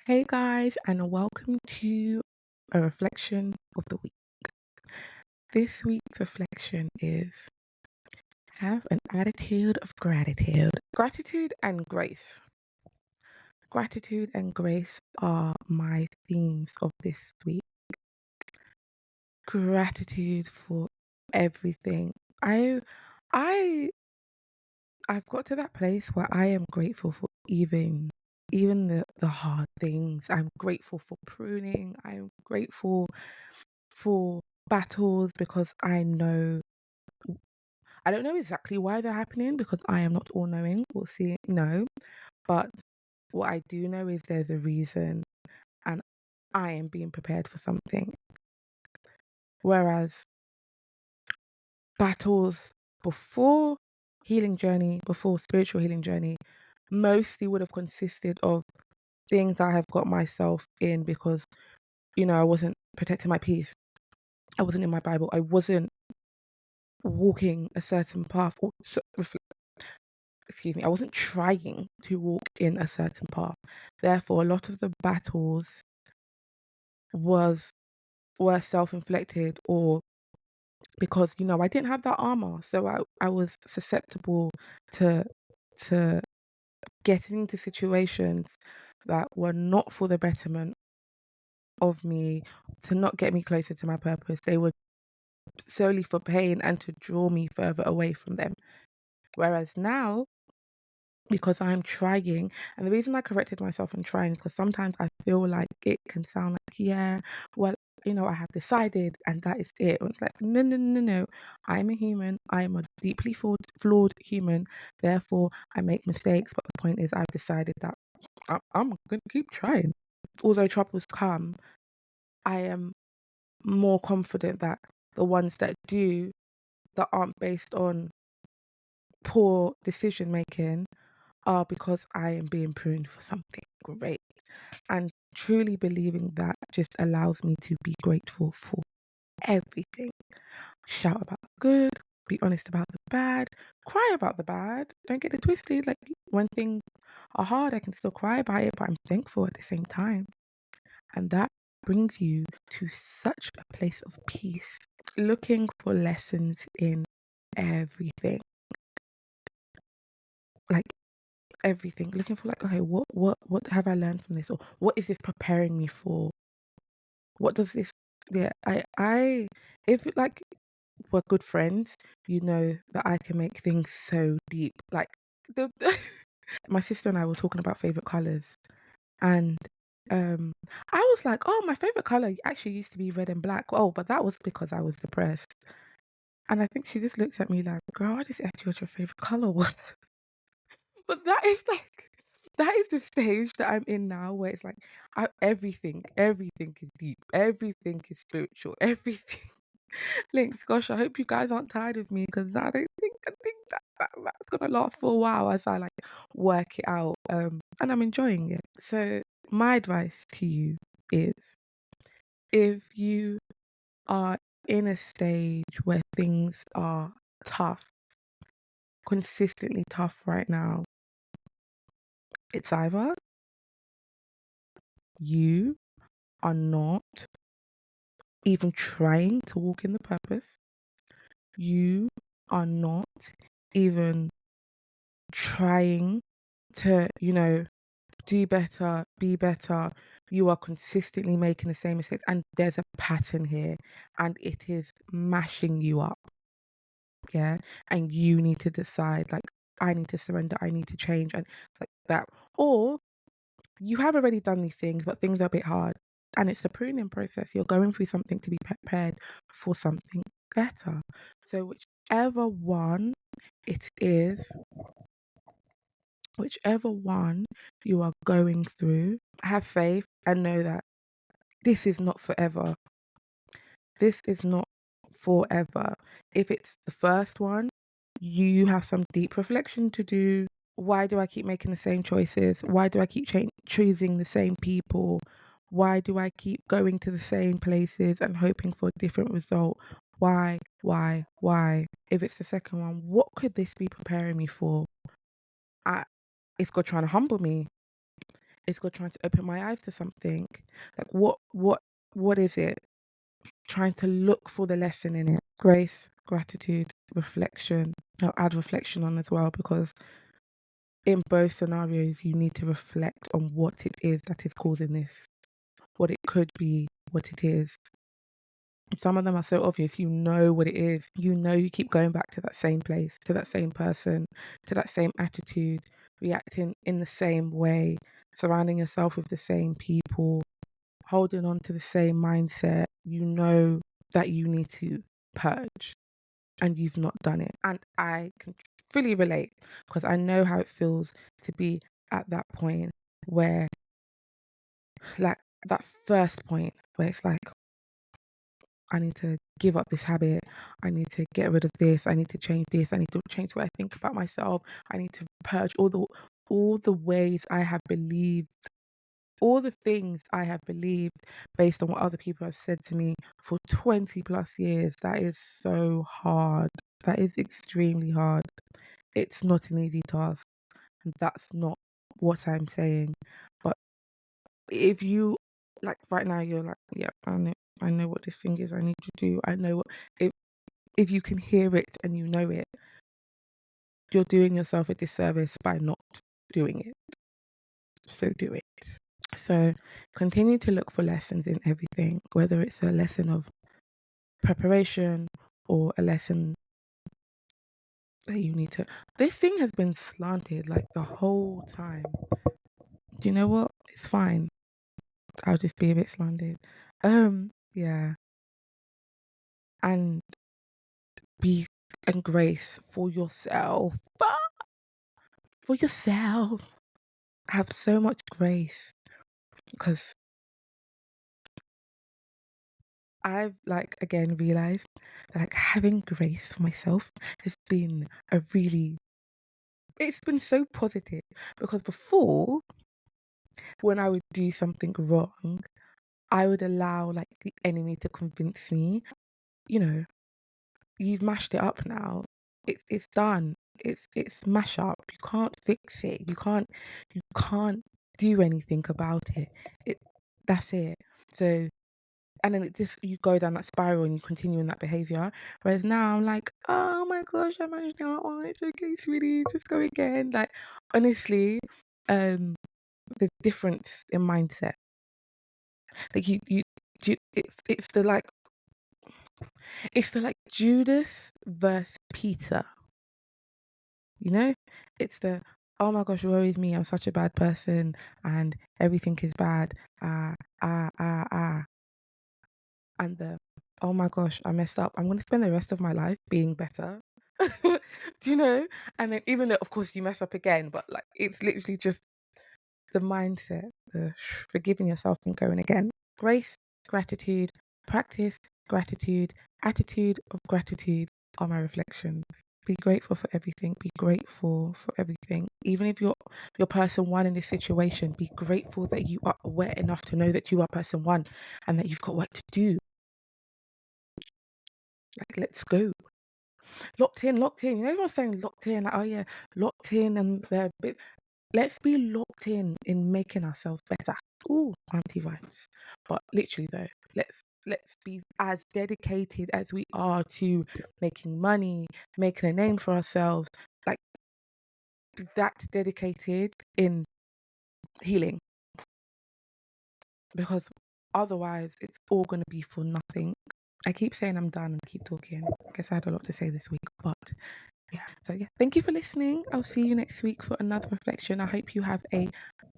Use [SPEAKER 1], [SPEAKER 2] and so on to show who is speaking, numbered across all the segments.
[SPEAKER 1] Hey guys, and welcome to a reflection of the week. This week's reflection is have an attitude of gratitude. Gratitude and grace. Gratitude and grace are my themes of this week. Gratitude for everything. I I've got to that place where I am grateful for even the hard things. I'm grateful for pruning. I'm grateful for battles because I don't know exactly why they're happening because I am not all knowing. We'll see. No. But what I do know is there's a reason and I am being prepared for something. Whereas battles before before spiritual healing journey, mostly would have consisted of things I have got myself in because, I wasn't protecting my peace. I wasn't in my Bible. I wasn't walking a certain path. Excuse me, I wasn't trying to walk in a certain path. Therefore, a lot of the battles was were self-inflicted or because I didn't have that armor, so I was susceptible to to getting into situations that were not for the betterment of me, to not get me closer to my purpose. They were solely for pain and to draw me further away from them. Whereas now, because I'm trying. And the reason I corrected myself in trying is because sometimes I feel like it can sound like, yeah, well, I have decided and that is it. And it's like, no, no, no, no. I'm a human. I'm a deeply flawed human. Therefore, I make mistakes. But the point is, I've decided that I'm going to keep trying. Although troubles come, I am more confident that the ones that aren't based on poor decision making are because I am being pruned for something great. And truly believing that just allows me to be grateful for everything. Shout about the good, be honest about the bad, cry about the bad. Don't get it twisted. Like when things are hard, I can still cry about it, but I'm thankful at the same time. And that brings you to such a place of peace. Looking for lessons in everything. Like everything, looking for like, okay, what have I learned from this, or what is this preparing me for? What does this? Yeah, I if like we're good friends, you know that I can make things so deep. Like the my sister and I were talking about favorite colors, and um, I was like, oh, my favorite color actually used to be red and black. Oh, but that was because I was depressed. And I think she just looked at me like, girl, I just asked you what your favorite color was. But that is the stage that I'm in now, where it's like everything is deep, everything is spiritual, everything links. Gosh, I hope you guys aren't tired of me because I think that's gonna last for a while as I like work it out. And I'm enjoying it. So my advice to you is if you are in a stage where things are tough, consistently tough right now, it's either you are not even trying to walk in the purpose. You are not even trying to, do better, be better. You are consistently making the same mistakes, and there's a pattern here, and it is mashing you up. Yeah. And you need to decide, like, I need to surrender, I need to change, and like that. Or you have already done these things, but things are a bit hard. And it's the pruning process. You're going through something to be prepared for something better. So whichever one it is, whichever one you are going through, have faith and know that this is not forever. This is not forever. If it's the first one, you have some deep reflection to do. Why do I keep making the same choices? Why do I keep choosing the same people? Why do I keep going to the same places and hoping for a different result? Why? Why? If it's the second one, what could this be preparing me for? I, it's God trying to humble me. Is God trying to open my eyes to something? Like what is it? Trying to look for the lesson in it. Grace, gratitude, reflection. I'll add reflection on as well, because in both scenarios you need to reflect on what it is that is causing this, what it could be, what it is. Some of them are so obvious, you know what it is. You know, you keep going back to that same place, to that same person, to that same attitude, reacting in the same way, surrounding yourself with the same people, holding on to the same mindset. You know that you need to purge, and you've not done it. And I can fully relate, because I know how it feels to be at that point where, like, that first point where it's like, I need to give up this habit. I need to get rid of this. I need to change this. I need to change what I think about myself. I need to purge all the ways I have believed, all the things I have believed based on what other people have said to me for 20 plus years. That is so hard. That is extremely hard. It's not an easy task. And that's not what I'm saying. But if you, like, right now, you're like, yeah, I know what this thing is I need to do. I know what, if you can hear it and you know it, you're doing yourself a disservice by not doing it. So do it. So continue to look for lessons in everything, whether it's a lesson of preparation or a lesson that you need to. This thing has been slanted like the whole time. Do you know what? It's fine. I'll just be a bit slanted. Yeah. And be and grace for yourself. For yourself. Have so much grace, because I've, like, again realized that, like, having grace for myself has been it's been so positive, because before, when I would do something wrong, I would allow, like, the enemy to convince me, you know, you've mashed it up now. It's done. It's mash up. You can't fix it. You can't do anything about it. It That's it. So, and then it just, you go down that spiral and you continue in that behavior. Whereas now I'm like, oh my gosh, I managed that. Oh, it's okay, sweetie, just go again. Like, honestly, the difference in mindset, like, it's the, like, Judas versus Peter. You know, it's the, oh my gosh, woe is me, I'm such a bad person and everything is bad. Ah, ah, ah, ah. And the, oh my gosh, I messed up. I'm going to spend the rest of my life being better. Do you know? And then, even though, of course, you mess up again, but, like, it's literally just the mindset, the forgiving yourself and going again. Grace, gratitude, practice, gratitude, attitude of gratitude are my reflections. Be grateful for everything. Be grateful for everything. Even if you're person one in this situation, be grateful that you are aware enough to know that you are person one and that you've got work to do. Like, let's go. Locked in, locked in. You know, everyone's saying locked in. Like, oh yeah, locked in, and they're a bit. Let's be locked in making ourselves better. Ooh, anti vibes. But literally though, let's be as dedicated as we are to making money, making a name for ourselves. Like, that dedicated in healing, because otherwise it's all gonna be for nothing. I keep saying I'm done and keep talking. I guess I had a lot to say this week, but yeah. So yeah, thank you for listening. I'll see you next week for another reflection. I hope you have a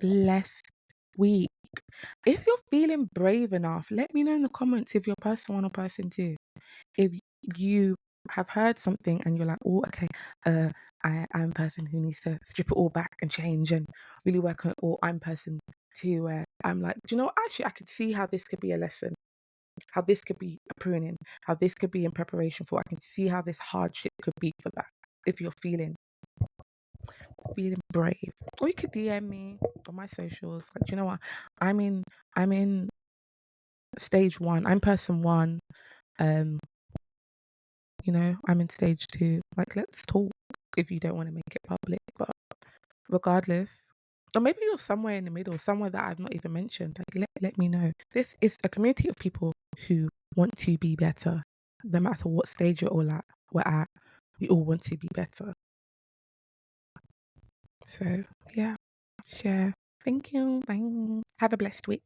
[SPEAKER 1] blessed week. If you're feeling brave enough, let me know in the comments if you're person one or person two. If you have heard something and you're like, oh, okay, I'm a person who needs to strip it all back and change and really work on it, or I'm person two where I'm like, do you know what? Actually, I could see how this could be a lesson, how this could be a pruning, how this could be in preparation for. I can see how this hardship could be for that. If you're feeling brave, or you could DM me on my socials. Like, do you know what? I'm in stage one. I'm person one. Um, I'm in stage two. Like, let's talk if you don't want to make it public. But regardless, Or maybe you're somewhere in the middle, somewhere that I've not even mentioned. Like, let me know. This is a community of people who want to be better, no matter what stage we're at. We all want to be better. So, yeah, share. Thank you. Bye. Have a blessed week.